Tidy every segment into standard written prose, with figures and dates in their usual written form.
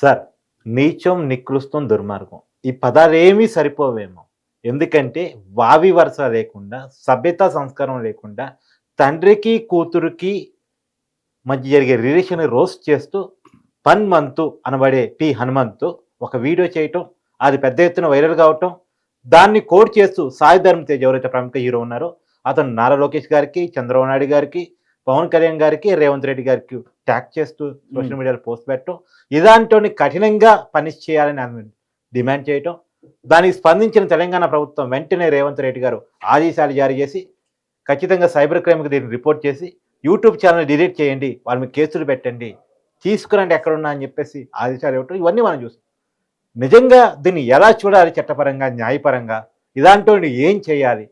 Sir, నీచం, నికృష్టం, దుర్మార్గం ఈ పదాలేమీ సరిపోవేమో. ఎందుకంటే వావి వరస లేకుండా, సభ్యతా సంస్కారం లేకుండా, తండ్రికి, కూతురికి మధ్య జరిగే రిలేషన్‌ని రోస్ట్ చేస్తూ హనుమంతు అనబడే హనుమంతు ఒక వీడియో చేయటం, అది పెద్ద ఎత్తున వైరల్ కావటం, దాన్ని కోట్ చేస్తూ సాయి ధరమ్ తేజ్ ఎవరైతే ప్రముఖ హీరో ఉన్నారో అతను నారా లోకేష్ గారికి, చంద్రబాబు నాయుడు గారికి, పవన్ కళ్యాణ్ గారికి, రేవంత్ రెడ్డి గారికి ట్యాగ్ చేస్తూ సోషల్ మీడియాలో పోస్ట్ పెట్టడం, ఇలాంటోని కఠినంగా పనిష్ చేయాలని ఆమె డిమాండ్ చేయటం, దానికి స్పందించిన తెలంగాణ ప్రభుత్వం వెంటనే రేవంత్ రెడ్డి గారు ఆదేశాలు జారీ చేసి ఖచ్చితంగా సైబర్ క్రైమ్కి దీన్ని రిపోర్ట్ చేసి యూట్యూబ్ ఛానల్ డిలీట్ చేయండి, వాళ్ళ మీద కేసులు పెట్టండి, తీసుకురండి ఎక్కడున్నా అని చెప్పేసి ఆదేశాలు ఇవ్వటం, ఇవన్నీ మనం చూసాం. నిజంగా దీన్ని ఎలా చూడాలి చట్టపరంగా, న్యాయపరంగా, ఇలాంటి ఏం చేయాలి?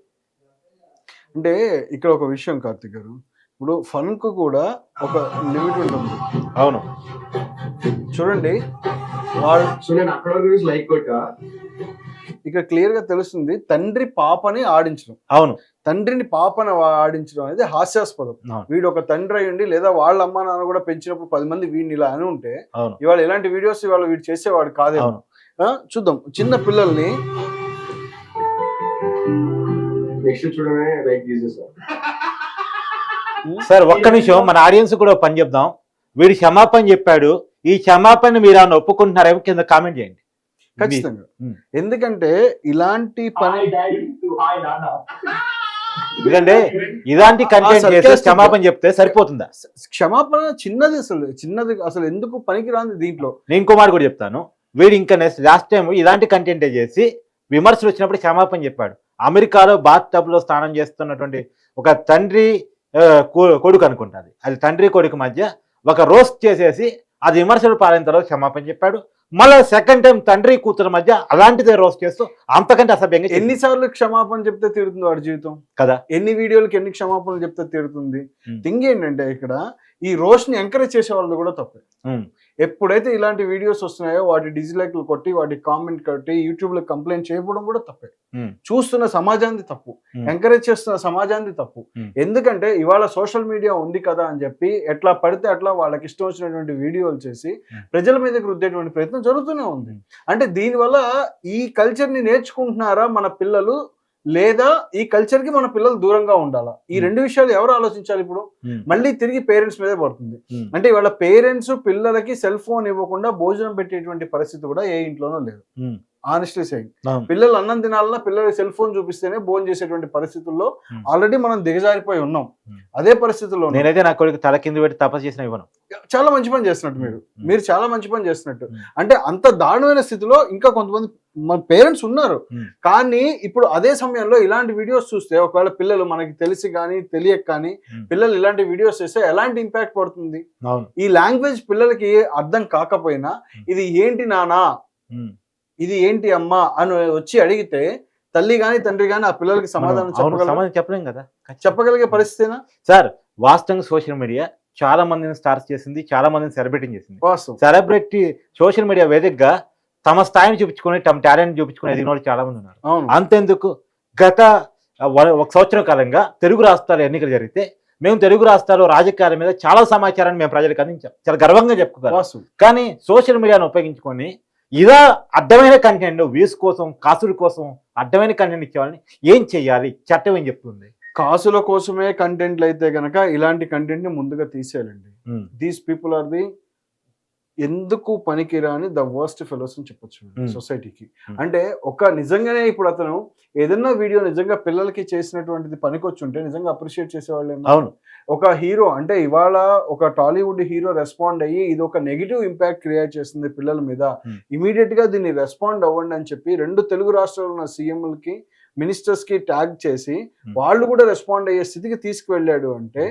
అంటే ఇక్కడ ఒక విషయం కార్తిక్ గారు, ఇప్పుడు ఫన్కు కూడా ఒక లిమిట్ ఉంటుంది. అవును, చూడండి ఇక్కడ క్లియర్ గా తెలుస్తుంది, తండ్రి పాపని ఆడించడం. అవును, తండ్రిని పాపని ఆడించడం అనేది హాస్యాస్పదం. వీడు ఒక తండ్రి అయ్యండి, లేదా వాళ్ళ అమ్మ నాన్న కూడా పెంచినప్పుడు 10 మంది వీడిని ఇలా అని ఉంటే ఇవాళ ఇలాంటి వీడియోస్ ఇవాళ వీడు చేసేవాడు కాదేమో. చూద్దాం, చిన్న పిల్లల్ని సార్ ఒక్క నిమిషం, మన ఆడియన్స్ కూడా పని చెప్దాం. వీడు క్షమాపణ చెప్పాడు, ఈ క్షమాపణ మీరు ఏమైనా ఒప్పుకుంటున్నారేమో కింద కామెంట్ చేయండి ఖచ్చితంగా. ఎందుకంటే ఇలాంటి పని, ఎందుకంటే ఇలాంటి కంటెంట్ చేస్తే క్షమాపణ చెప్తే సరిపోతుందా? క్షమాపణ చిన్నది అసలు ఎందుకు పనికిరాంది దీంట్లో. నేను ఇంకో మాట కూడా చెప్తాను. వీడు ఇంకా లాస్ట్ టైం ఇలాంటి కంటెంటే చేసి విమర్శలు వచ్చినప్పుడు క్షమాపణ చెప్పాడు. అమెరికాలో బాత్ టబ్ లో స్నానం చేస్తున్నటువంటి ఒక తండ్రి కొడుకు అనుకుంటుంది, అది తండ్రి కొడుకు మధ్య ఒక రోస్ట్ చేసేసి అది విమర్శలు పాలైన తర్వాత క్షమాపణ చెప్పాడు. మళ్ళీ సెకండ్ టైం తండ్రి కూతురు మధ్య అలాంటిదే రోస్ట్ చేస్తూ అంతకంటే అసభ్యంగా. ఎన్నిసార్లు క్షమాపణ చెప్తే తీరుతుంది వాడి జీవితం కదా? ఎన్ని వీడియోలకి ఎన్ని క్షమాపణలు చెప్తే తీరుతుంది? థింగ్ ఏంటంటే ఇక్కడ ఈ రోస్ట్ ని ఎంకరేజ్ చేసే వాళ్ళు కూడా తప్పే. ఎప్పుడైతే ఇలాంటి వీడియోస్ వస్తున్నాయో వాటి డిస్లైక్లు కొట్టి, వాటి కామెంట్ కొట్టి, యూట్యూబ్ లో కంప్లైంట్ చేయడం కూడా తప్పే. చూస్తున్న సమాజాన్ని తప్పు, ఎంకరేజ్ చేస్తున్న సమాజాన్ని తప్పు. ఎందుకంటే ఇవాళ సోషల్ మీడియా ఉంది కదా అని చెప్పి ఎట్లా పడితే అట్లా వాళ్ళకి ఇష్టం వచ్చినటువంటి వీడియోలు చేసి ప్రజల మీదకి రుద్దేటువంటి ప్రయత్నం జరుగుతూనే ఉంది. అంటే దీనివల్ల ఈ కల్చర్ ని నేర్చుకుంటున్నారా మన పిల్లలు, లేదా ఈ కల్చర్ కి మన పిల్లలు దూరంగా ఉండాలా? ఈ రెండు విషయాలు ఎవరు ఆలోచించాలి? ఇప్పుడు మళ్ళీ తిరిగి పేరెంట్స్ మీదే పడుతుంది. అంటే ఇవాళ పేరెంట్స్ పిల్లలకి సెల్ ఫోన్ ఇవ్వకుండా భోజనం పెట్టేటువంటి పరిస్థితి కూడా ఏ ఇంట్లోనూ లేదు. ఆనెస్ట్లీ సేయింగ్, పిల్లలు అన్నం తినాలన్నా పిల్లలకి సెల్ ఫోన్ చూపిస్తేనే భోజనం చేసేటువంటి పరిస్థితుల్లో ఆల్రెడీ మనం దిగజారిపోయి ఉన్నాం. అదే పరిస్థితుల్లో నేనైతే నా కొడుకు తల కింద పెట్టి తపస్సు చేసిన ఇవ్వను. చాలా మంచి పని చేస్తున్నట్టు మీరు చాలా మంచి పని చేస్తున్నట్టు. అంటే అంత దారుణమైన స్థితిలో ఇంకా కొంతమంది మన పేరెంట్స్ ఉన్నారు. కానీ ఇప్పుడు అదే సమయంలో ఇలాంటి వీడియోస్ చూస్తే ఒకవేళ పిల్లలు మనకి తెలిసి కానీ తెలియక కానీ పిల్లలు ఇలాంటి వీడియోస్ చేస్తే ఎలాంటి ఇంపాక్ట్ పడుతుంది? ఈ లాంగ్వేజ్ పిల్లలకి అర్థం కాకపోయినా ఇది ఏంటి నానా, ఇది ఏంటి అమ్మా అని వచ్చి అడిగితే తల్లి గాని తండ్రి గాని ఆ పిల్లలకి సమాధానం చెప్పలేం కదా, చెప్పగలిగే పరిస్థితేనా? సార్ వాస్తవంగా సోషల్ మీడియా చాలా మందిని స్టార్స్ చేసింది, చాలా మందిని సెలబ్రిటీని చేసింది. సెలబ్రిటీ సోషల్ మీడియా వేదికగా తమ స్థాయిని చూపించుకుని, తమ టాలెంట్ చూపించుకుని ఎదిగిన వాళ్ళు చాలా మంది ఉన్నారు. అంతెందుకు, గత 1 సంవత్సరం కాలంగా తెలుగు రాష్ట్రాలు ఎన్నికలు జరిగితే మేము తెలుగు రాష్ట్రాల్లో రాజకీయాల మీద చాలా సమాచారాన్ని మేము ప్రజలకు అందించాం, చాలా గర్వంగా చెప్పుకోవాలి. కానీ సోషల్ మీడియాను ఉపయోగించుకొని ఇలా అడ్డమైన కంటెంట్ వ్యూస్ కోసం, కాసుల కోసం అడ్డమైన కంటెంట్ ఇచ్చేవాళ్ళని ఏం చెయ్యాలి? చట్టం ఏం చెప్తుంది? కాసుల కోసమే కంటెంట్లు అయితే గనక ఇలాంటి కంటెంట్ ని ముందుగా తీసేయాలండి. దీస్ పీపుల్ ఆర్ ది ఎందుకు పనికిరాని ద వర్స్ట్ ఫెలోస్ అని చెప్పొచ్చు సొసైటీకి. అంటే ఒక నిజంగానే ఇప్పుడు అతను ఏదన్నా వీడియో నిజంగా పిల్లలకి చేసినటువంటిది పనికొచ్చుంటే నిజంగా అప్రిషియేట్ చేసేవాళ్ళు. అవును, ఒక హీరో అంటే ఇవాళ ఒక టాలీవుడ్ హీరో రెస్పాండ్ అయ్యి ఇది ఒక నెగిటివ్ ఇంపాక్ట్ క్రియేట్ చేస్తుంది పిల్లల మీద, ఇమీడియట్ గా దీన్ని రెస్పాండ్ అవ్వండి అని చెప్పి 2 తెలుగు రాష్ట్రాల్లో ఉన్న సీఎంలకి, మినిస్టర్స్ కి ట్యాగ్ చేసి వాళ్ళు కూడా రెస్పాండ్ అయ్యే స్థితికి తీసుకువెళ్ళాడు అంటే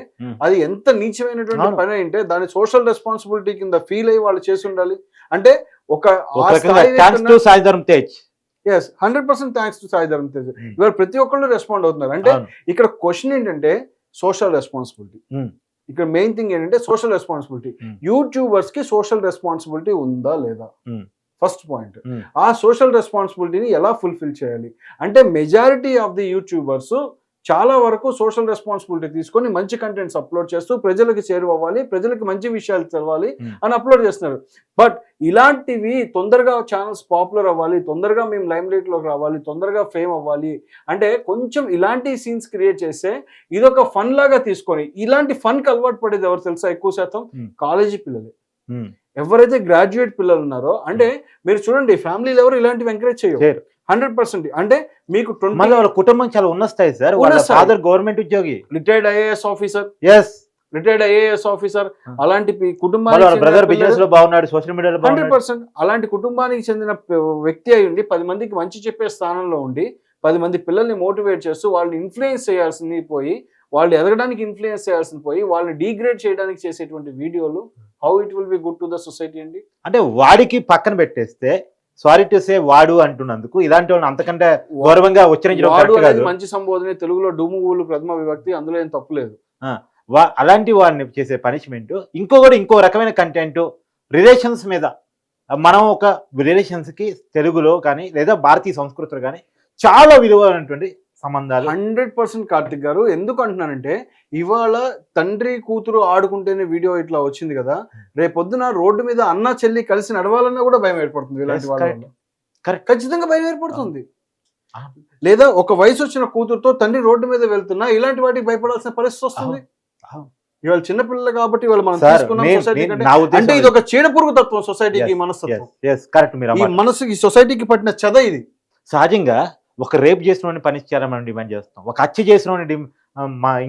అది ఎంత నీచమైనటువంటి పని అంటే దాని సోషల్ రెస్పాన్సిబిలిటీ కింద ఫీల్ అయ్యి వాళ్ళు చేసి ఉండాలి. అంటే ఒక 100% థ్యాంక్స్ టు సాయి ధరమ్ తేజ్. ఇవాళ ప్రతి ఒక్కళ్ళు రెస్పాండ్ అవుతున్నారు. అంటే ఇక్కడ క్వశ్చన్ ఏంటంటే సోషల్ రెస్పాన్సిబిలిటీ. ఇక్కడ మెయిన్ థింగ్ ఏంటంటే సోషల్ రెస్పాన్సిబిలిటీ. యూట్యూబర్స్ కి సోషల్ రెస్పాన్సిబిలిటీ ఉందా లేదా? First point. ఆ సోషల్ రెస్పాన్సిబిలిటీని ఎలా ఫుల్ఫిల్ చేయాలి అంటే మెజారిటీ ఆఫ్ ది యూట్యూబర్స్ చాలా వరకు సోషల్ రెస్పాన్సిబిలిటీ తీసుకొని మంచి కంటెంట్స్ అప్లోడ్ చేస్తూ ప్రజలకు చేరువవ్వాలి, ప్రజలకు మంచి విషయాలు తెలవాలి అని అప్లోడ్ చేస్తున్నారు. బట్ ఇలాంటివి తొందరగా ఛానల్స్ పాపులర్ అవ్వాలి, తొందరగా మేము లైమ్ లైట్ లోకి రావాలి, తొందరగా ఫేమ్ అవ్వాలి అంటే కొంచెం ఇలాంటి సీన్స్ క్రియేట్ చేస్తే ఇదొక ఫన్ లాగా తీసుకొని, ఇలాంటి ఫన్ కి అలవాటు పడేది ఎవరు తెలుసా? ఎక్కువ శాతం కాలేజీ పిల్లలే. ఎవరైతే గ్రాడ్యుయేట్ పిల్లలు ఉన్నారో, అంటే మీరు చూడండి ఫ్యామిలీలు ఎవరు ఇలాంటివి ఎంకరేజ్ చేయరు 100%. అంటే మీకు వాళ్ళ కుటుంబం చాలా ఉన్నస్తాయి సార్. వాళ్ళ ఫాదర్ గవర్నమెంట్ ఉద్యోగి, retired IAS officer, retired IAS officer, అలాంటి కుటుంబానికి బ్రదర్ బిజినెస్ లో బాగున్నాడు, సోషల్ మీడియాలో 100% అలాంటి కుటుంబానికి చెందిన వ్యక్తి అయి ఉండి 10 మందికి మంచి చెప్పే స్థానంలో ఉండి 10 మంది పిల్లల్ని మోటివేట్ చేస్తూ వాళ్ళని ఇన్ఫ్లుయెన్స్ చేయాల్సింది పోయి, వాళ్ళు ఎదగడానికి ఇన్ఫ్లుయెన్స్ చేయాల్సింది పోయి, వాళ్ళని డీగ్రేడ్ చేయడానికి చేసేటువంటి వీడియోలు how it will be good to the society అండి? అంటే వాడికి పక్కన పెట్టేస్తే సారీ టు సే వాడు అంటున్నందుకు ఇలాంటి వాళ్ళని అంతకంటే గౌరవంగా ఉచ్చరించడం మంచి సంబోధన. తెలుగులో డుముగులు ప్రథమ విభక్తి, అందులో ఏం తప్పు లేదు. అలాంటి వాడిని చేసే పనిష్మెంట్ ఇంకో రకమైన కంటెంట్ రిలేషన్స్ మీద. మనం ఒక రిలేషన్స్ కి తెలుగులో కానీ లేదా భారతీయ సంస్కృతులు కానీ చాలా విలువైనటువంటి సంబంధాలు. 100% కార్తిక్ గారు. ఎందుకు అంటున్నానంటే ఇవాళ తండ్రి కూతురు ఆడుకుంటేనే వీడియో ఇట్లా వచ్చింది కదా, రేపొద్దున రోడ్డు మీద అన్న చెల్లి కలిసి నడవాలన్నా కూడా భయం ఏర్పడుతుంది. ఇలాంటి వాళ్ళ ఖచ్చితంగా భయం ఏర్పడుతుంది. లేదా ఒక వయసు వచ్చిన కూతురుతో తండ్రి రోడ్డు మీద వెళ్తున్నా ఇలాంటి వాటికి భయపడాల్సిన పరిస్థితి వస్తుంది. ఇవాళ చిన్నపిల్లలు కాబట్టి వాళ్ళు మనం తీసుకున్నాం సొసైటీ అంటే ఇది ఒక చీడపురుగు తత్వం సొసైటీకి, మనస్తత్వం. ఈ మనసుకి సొసైటీకి పట్టిన చెద ఇది. సహజంగా ఒక రేప్ చేసిన పనిష్ చేయాలని మనం డిమాండ్ చేస్తాం, ఒక హత్య చేసిన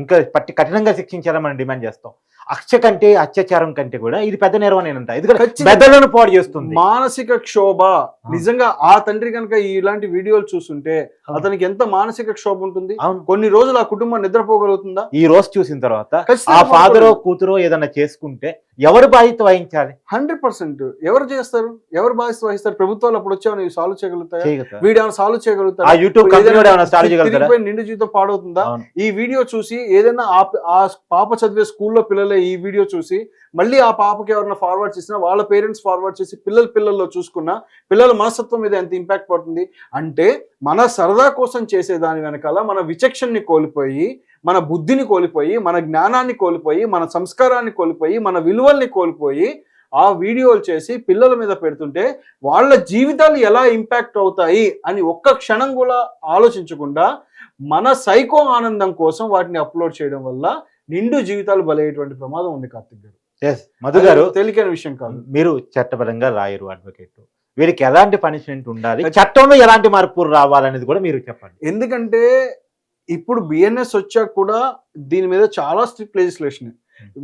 ఇంకా కఠినంగా శిక్షించాలని మనం డిమాండ్ చేస్తాం. అత్యాచారం కంటే కూడా ఇది పెద్ద నేరం అని అంట. ఎందుకంటే మెదడులను పాడు చేస్తుంది, మానసిక క్షోభ. నిజంగా ఆ తండ్రి కనుక ఇలాంటి వీడియోలు చూస్తుంటే అతనికి ఎంత మానసిక క్షోభ ఉంటుంది. కొన్ని రోజులు ఆ కుటుంబం నిద్రపోగలుగుతుందా? ఈ రోజు చూసిన తర్వాత ఆ ఫాదరో కూతురో ఏదన్నా చేసుకుంటే ఎవరు బాధ్యత వహించాలి? 100% ఎవరు చేస్తారు? ఎవరు బాధ్యత వహిస్తారు? ప్రభుత్వాలు అప్పుడు వచ్చావు సాల్వ్ చేయగలుగుతాయి? వీడియో సాల్వ్ చేయగలుగుతారు? నిండు జీవితం పాడవుతుందా? ఈ వీడియో చూసి ఏదైనా ఆ పాప చదివే స్కూల్లో పిల్లలే ఈ వీడియో చూసి మళ్ళీ ఆ పాపకి ఎవరైనా ఫార్వర్డ్ చేసినా, వాళ్ళ పేరెంట్స్ ఫార్వర్డ్ చేసి పిల్లల్లో చూసుకున్నా పిల్లల మనస్తత్వం మీద ఎంత ఇంపాక్ట్ పడుతుంది అంటే, మన సరదా కోసం చేసే దాని వెనకాల మన విచక్షణని కోల్పోయి, మన బుద్ధిని కోల్పోయి, మన జ్ఞానాన్ని కోల్పోయి, మన సంస్కారాన్ని కోల్పోయి, మన విలువల్ని కోల్పోయి ఆ వీడియోలు చేసి పిల్లల మీద పెడుతుంటే వాళ్ళ జీవితాలు ఎలా ఇంపాక్ట్ అవుతాయి అని ఒక్క క్షణం కూడా ఆలోచించకుండా మన సైకో ఆనందం కోసం వాటిని అప్లోడ్ చేయడం వల్ల నిండు జీవితాలు బలయ్యేటువంటి ప్రమాదం ఉంది కార్తిక్ గారు. మధు గారు, తేలికైన విషయం కాదు. మీరు చట్టపరంగా లాయరు, అడ్వకేట్, వీరికి ఎలాంటి పనిష్మెంట్ ఉండాలి, చట్టంలో ఎలాంటి మార్పులు రావాలనేది కూడా మీరు చెప్పండి. ఎందుకంటే ఇప్పుడు బిఎన్ఎస్ వచ్చాక కూడా దీని మీద చాలా స్ట్రిక్ట్ లెజిస్లేషన్.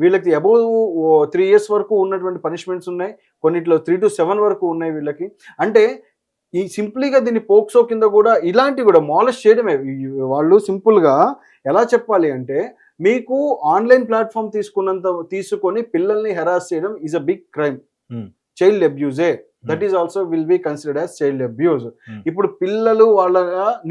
వీళ్ళకి అబౌవ్ 3 years వరకు ఉన్నటువంటి పనిష్మెంట్స్ ఉన్నాయి, కొన్నిట్లో 3 to 7 వరకు ఉన్నాయి వీళ్ళకి. అంటే ఈ సింప్లీగా దీన్ని పోక్సో కింద కూడా ఇలాంటివి కూడా మాలిష్ చేయడమే. వాళ్ళు సింపుల్గా ఎలా చెప్పాలి అంటే, మీకు ఆన్లైన్ ప్లాట్ఫామ్ తీసుకొని పిల్లల్ని హెరాస్ చేయడం is a big crime, child అబ్యూజే. That is also will be considered as child abuse. ఇప్పుడు పిల్లలు వాళ్ళ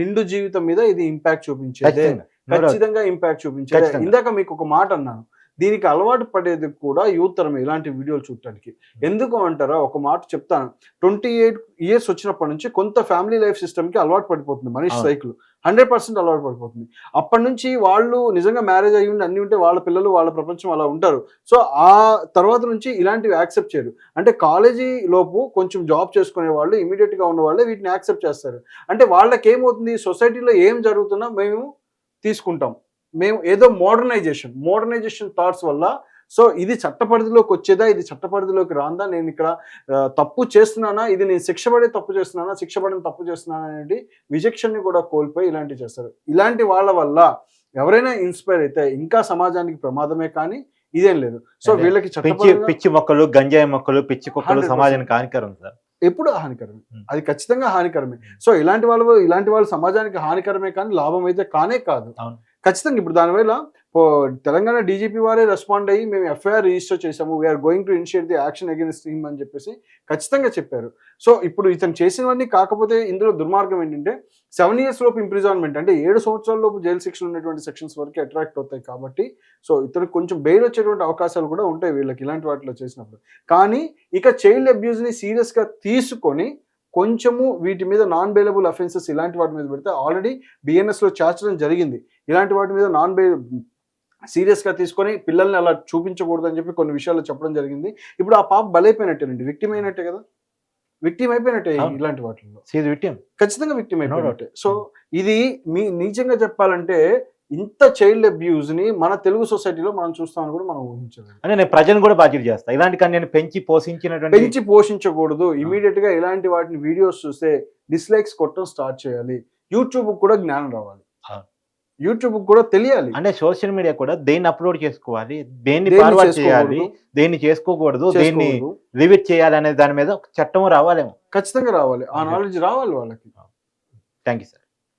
నిండు జీవితం మీద ఇది ఇంపాక్ట్ చూపించేది, ఖచ్చితంగా ఇంపాక్ట్ చూపించేది. ఇందాక మీకు ఒక మాట అన్నాను, దీనికి అలవాటు పడేది కూడా యూత్ తరం ఇలాంటి వీడియోలు చూడటానికి. ఎందుకు అంటారా? ఒక మాట చెప్తాను. 28 years వచ్చినప్పటి నుంచి కొంత ఫ్యామిలీ లైఫ్ సిస్టమ్కి అలవాటు పడిపోతుంది మనిషి సైకిల్. 100% అలవాటు పడిపోతుంది. అప్పటి నుంచి వాళ్ళు నిజంగా మ్యారేజ్ అయ్యి ఉండి అన్ని ఉంటే వాళ్ళ పిల్లలు వాళ్ళ ప్రపంచం అలా ఉంటారు. సో ఆ తర్వాత నుంచి ఇలాంటివి యాక్సెప్ట్ చేయరు. అంటే కాలేజీ లోపు కొంచెం జాబ్ చేసుకునే వాళ్ళు, ఇమీడియట్గా ఉన్న వాళ్ళే వీటిని యాక్సెప్ట్ చేస్తారు. అంటే వాళ్ళకి ఏమవుతుంది, సొసైటీలో ఏం జరుగుతున్నా మేము తీసుకుంటాం, మేము ఏదో మోడర్నైజేషన్ థాట్స్ వల్ల. సో ఇది చట్టపరిధిలోకి వచ్చేదా, ఇది చట్టపరిధిలోకి రాందా, నేను ఇక్కడ తప్పు చేస్తున్నానా, ఇది నేను శిక్షపడే తప్పు చేస్తున్నానా, శిక్షపడిన తప్పు చేస్తున్నానా అనేది విచక్షణని కూడా కోల్పోయి ఇలాంటివి చేస్తారు. ఇలాంటి వాళ్ళ వల్ల ఎవరైనా ఇన్స్పైర్ అయితే ఇంకా సమాజానికి ప్రమాదమే కానీ ఇదేం లేదు. సో వీళ్ళకి పిచ్చి మొక్కలు, గంజాయి మొక్కలు, పిచ్చి కుక్కలు సమాజానికి హానికరం సార్, ఎప్పుడు హానికరమే, అది ఖచ్చితంగా హానికరమే. సో ఇలాంటి వాళ్ళు సమాజానికి హానికరమే కానీ లాభం అయితే కానే కాదు. ఖచ్చితంగా ఇప్పుడు దానివల్ల తెలంగాణ డీజీపీ వారే రెస్పాండ్ అయ్యి మేము ఎఫ్ఐఆర్ రిజిస్టర్ చేసాము, we're going to initiate the action against him అని చెప్పేసి ఖచ్చితంగా చెప్పారు. సో ఇప్పుడు ఇతను చేసినవన్నీ, కాకపోతే ఇందులో దుర్మార్గం ఏంటంటే 7 years లోపు ఇంప్రిజాన్మెంట్, అంటే 7 సంవత్సరాల లోపు జైలు శిక్షలు ఉన్నటువంటి సెక్షన్స్ వరకు అట్రాక్ట్ అవుతాయి కాబట్టి సో ఇతను కొంచెం బెయిల్ వచ్చేటువంటి అవకాశాలు కూడా ఉంటాయి వీళ్ళకి ఇలాంటి వాటిలో చేసినప్పుడు. కానీ ఇక చైల్డ్ అబ్యూజ్ని సీరియస్గా తీసుకొని కొంచెము వీటి మీద నాన్ బెయిలబుల్ అఫెన్సెస్ ఇలాంటి వాటి మీద పెడితే, ఆల్రెడీ బిఎన్ఎస్లో చేర్చడం జరిగింది. ఇలాంటి వాటి మీద సీరియస్ గా తీసుకొని పిల్లల్ని అలా చూపించకూడదు అని చెప్పి కొన్ని విషయాలు చెప్పడం జరిగింది. ఇప్పుడు ఆ పాప బలైపోయినట్టేనండి, విక్టిమ్ అయినట్టే కదా, విక్టిమ్ అయిపోయినట్టే అవును. ఇలాంటి వాటిల్లో షీ ఈజ్ విక్టిమ్. ఖచ్చితంగా విక్టిమ్ No doubt. అయిపోయినట్టే. సో ఇది నిజంగా చెప్పాలంటే ఇంత చైల్డ్ అబ్యూజ్ ని మన తెలుగు సొసైటీలో మనం చూస్తామని కూడా మనం ఊహించలేదు. అంటే నేను ప్రజలను కూడా బాధ్యత చేస్తా, ఇలాంటి కానీ నేను పెంచి పోషించినటువంటి పెంచి పోషించకూడదు. ఇమీడియట్ గా ఇలాంటి వాటిని వీడియోస్ చూస్తే డిస్లైక్స్ కొట్టడం స్టార్ట్ చేయాలి. యూట్యూబ్ కూడా జ్ఞానం రావాలి, అవును. యూట్యూబ్ కూడా తెలియాలి. అంటే సోషల్ మీడియా కూడా దేన్ని అప్లోడ్ చేసుకోవాలి, దేన్ని దేన్ని ఫార్వర్డ్ చేసుకోకూడదు, చేయాలి, దేన్ని చేసుకోకూడదు, దేన్ని చేసుకోకూడదు. లిమిట్ చేయాలి అనే దాని మీద ఒక చట్టం రావాలేమో. ఖచ్చితంగా రావాలి, ఆ నాలెడ్జ్ రావాలి వాళ్ళకి. Thank you sir.